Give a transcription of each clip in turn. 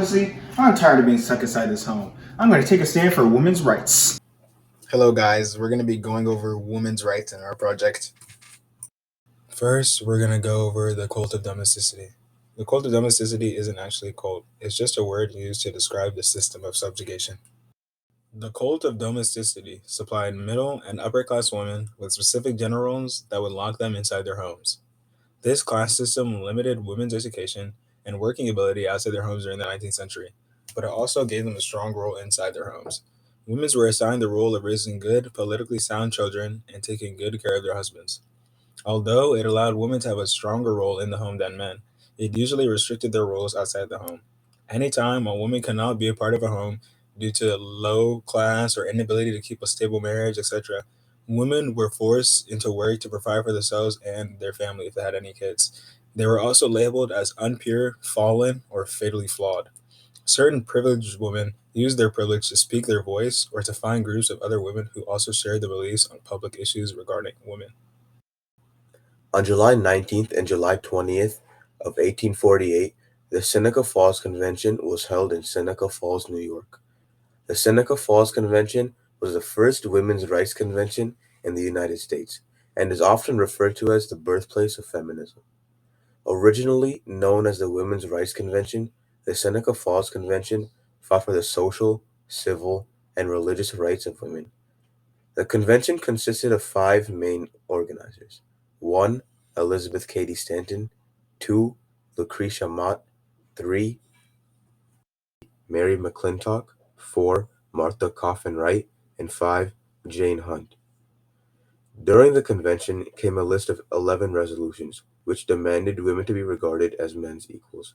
honestly, I'm tired of being stuck inside this home. I'm going to take a stand for women's rights. Hello, guys. We're going to be going over women's rights in our project. First, we're going to go over the cult of domesticity. The cult of domesticity isn't actually a cult, it's just a word used to describe the system of subjugation. The cult of domesticity supplied middle and upper class women with specific gender roles that would lock them inside their homes. This class system limited women's education and working ability outside their homes during the 19th century, but it also gave them a strong role inside their homes. Women were assigned the role of raising good, politically sound children and taking good care of their husbands. Although it allowed women to have a stronger role in the home than men, it usually restricted their roles outside the home. Anytime a woman could not be a part of a home due to low class or inability to keep a stable marriage, etc., women were forced into work to provide for themselves and their family if they had any kids. They were also labeled as unpure, fallen, or fatally flawed. Certain privileged women used their privilege to speak their voice or to find groups of other women who also shared the beliefs on public issues regarding women. On July 19th and July 20th of 1848, the Seneca Falls Convention was held in Seneca Falls, New York. The Seneca Falls Convention was the first women's rights convention in the United States and is often referred to as the birthplace of feminism. Originally known as the Women's Rights Convention, the Seneca Falls Convention fought for the social, civil, and religious rights of women. The convention consisted of five main organizers: 1. Elizabeth Cady Stanton, 2. Lucretia Mott, 3. Mary McClintock, 4. Martha Coffin Wright, and 5. Jane Hunt. During the convention came a list of 11 resolutions, which demanded women to be regarded as men's equals.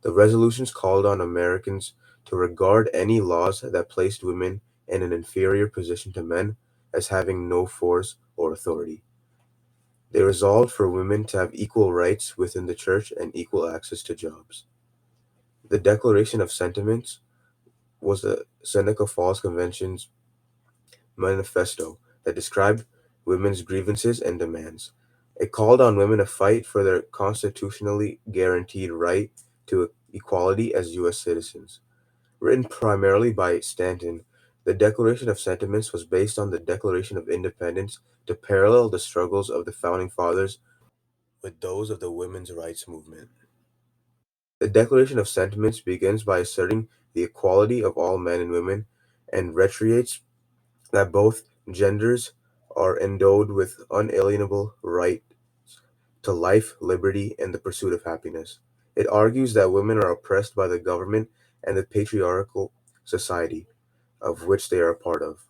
The resolutions called on Americans to regard any laws that placed women in an inferior position to men as having no force or authority. They resolved for women to have equal rights within the church and equal access to jobs. The Declaration of Sentiments was the Seneca Falls Convention's manifesto that described women's grievances and demands. It called on women to fight for their constitutionally guaranteed right to equality as U.S. citizens. Written primarily by Stanton, the Declaration of Sentiments was based on the Declaration of Independence to parallel the struggles of the Founding Fathers with those of the women's rights movement. The Declaration of Sentiments begins by asserting the equality of all men and women and reiterates that both genders are endowed with unalienable right to life, liberty, and the pursuit of happiness. It argues that women are oppressed by the government and the patriarchal society of which they are a part of.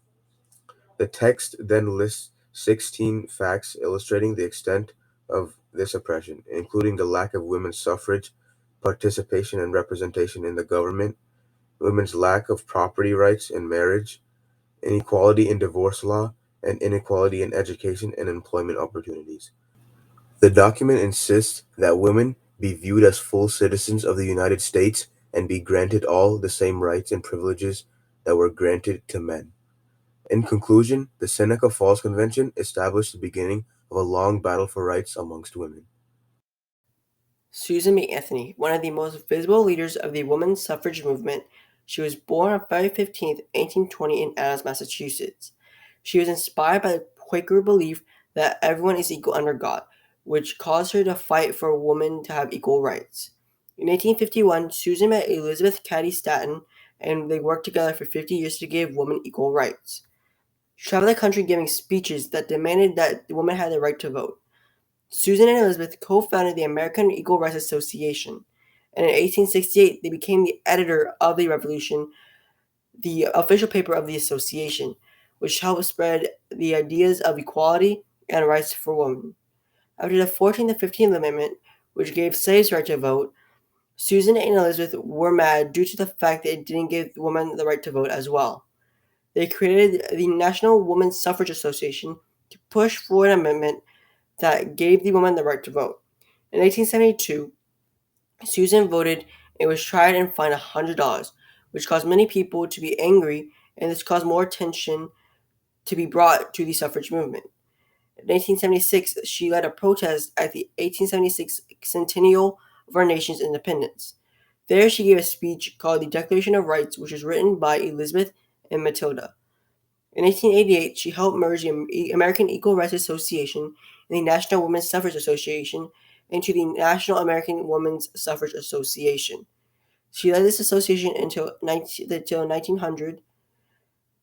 The text then lists 16 facts illustrating the extent of this oppression, including the lack of women's suffrage, participation and representation in the government, women's lack of property rights in marriage, inequality in divorce law, and inequality in education and employment opportunities. The document insists that women be viewed as full citizens of the United States and be granted all the same rights and privileges that were granted to men. In conclusion, the Seneca Falls Convention established the beginning of a long battle for rights amongst women. Susan B. Anthony, one of the most visible leaders of the women's suffrage movement, she was born on February 15, 1820 in Adams, Massachusetts. She was inspired by the Quaker belief that everyone is equal under God, which caused her to fight for women to have equal rights. In 1851, Susan met Elizabeth Cady Stanton, and they worked together for 50 years to give women equal rights. She traveled the country giving speeches that demanded that women had the right to vote. Susan and Elizabeth co-founded the American Equal Rights Association, and in 1868 they became the editor of the Revolution, the official paper of the association, which helped spread the ideas of equality and rights for women. After the 14th and 15th Amendment, which gave slaves the right to vote, Susan and Elizabeth were mad due to the fact that it didn't give women the right to vote as well. They created the National Women's Suffrage Association to push for an amendment that gave the woman the right to vote. In 1872, Susan voted and was tried and fined $100, which caused many people to be angry, and this caused more attention to be brought to the suffrage movement. In 1876, she led a protest at the 1876 centennial of our nation's independence. There she gave a speech called the Declaration of Rights, which was written by Elizabeth and Matilda. In 1888, she helped merge the American Equal Rights Association and the National Women's Suffrage Association into the National American Women's Suffrage Association. She led this association until 1900,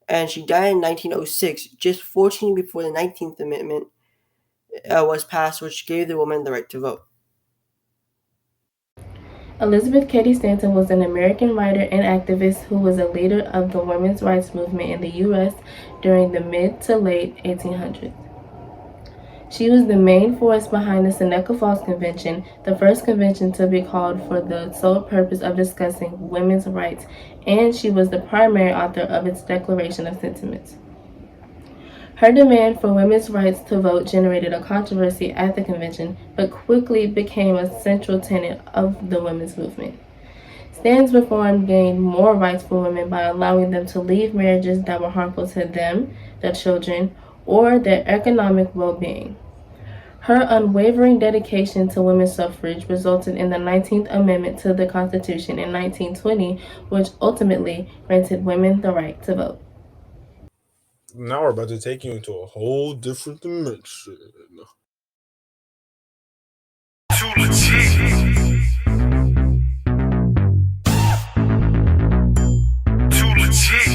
and she died in 1906, just 14 before the 19th Amendment was passed, which gave the woman the right to vote. Elizabeth Cady Stanton was an American writer and activist who was a leader of the women's rights movement in the U.S. during the mid to late 1800s. She was the main force behind the Seneca Falls Convention, the first convention to be called for the sole purpose of discussing women's rights, and she was the primary author of its Declaration of Sentiments. Her demand for women's rights to vote generated a controversy at the convention, but quickly became a central tenet of the women's movement. Stanton's reform gained more rights for women by allowing them to leave marriages that were harmful to them, their children, or their economic well-being. Her unwavering dedication to women's suffrage resulted in the 19th Amendment to the Constitution in 1920, which ultimately granted women the right to vote. Now we're about to take you into a whole different dimension. Too legit. Too legit.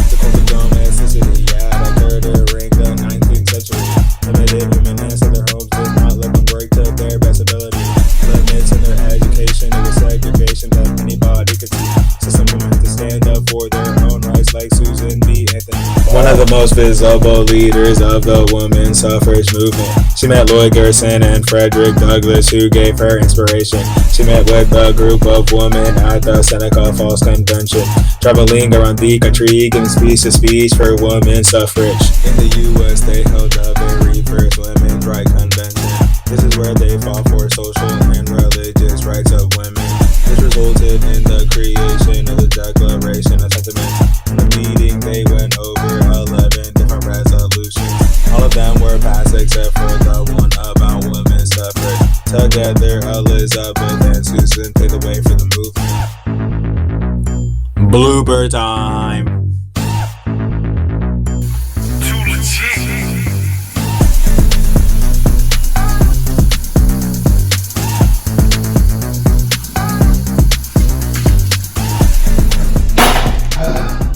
The cult of domesticity, yeah, that third ring, the 19th century. Limited women answer their homes, did not let them work to their best ability. Limits in their education, it was segregation that anybody could see. So some women had to stand up for their own rights, like Susan B. Anthony. One of the most visible leaders of the women's suffrage movement. She met Lloyd Gerson and Frederick Douglass, who gave her inspiration. She met with a group of women at the Seneca Falls Convention, traveling around the country, giving speech to speech for women's suffrage. In the U.S., they held the very first women's rights convention. This is where they fought for social and religious rights of women. This resulted in the creation of the Declaration of Sentiments. In the meeting, they went over 11 different resolutions. All of them were passed except for the one about women's suffrage. Together, Elizabeth and Susan paved the way for the movement. Blooper time. Too legit.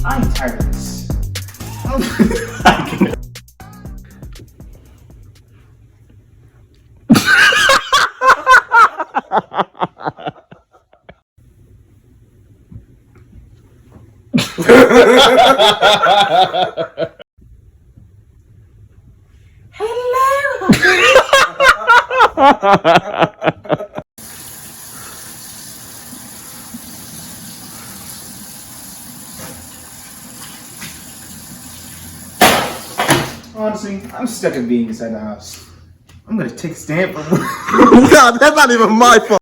I'm tired of this. Honestly, I'm sick of being inside the house. I'm gonna take a stand for. God, that's not even my fault.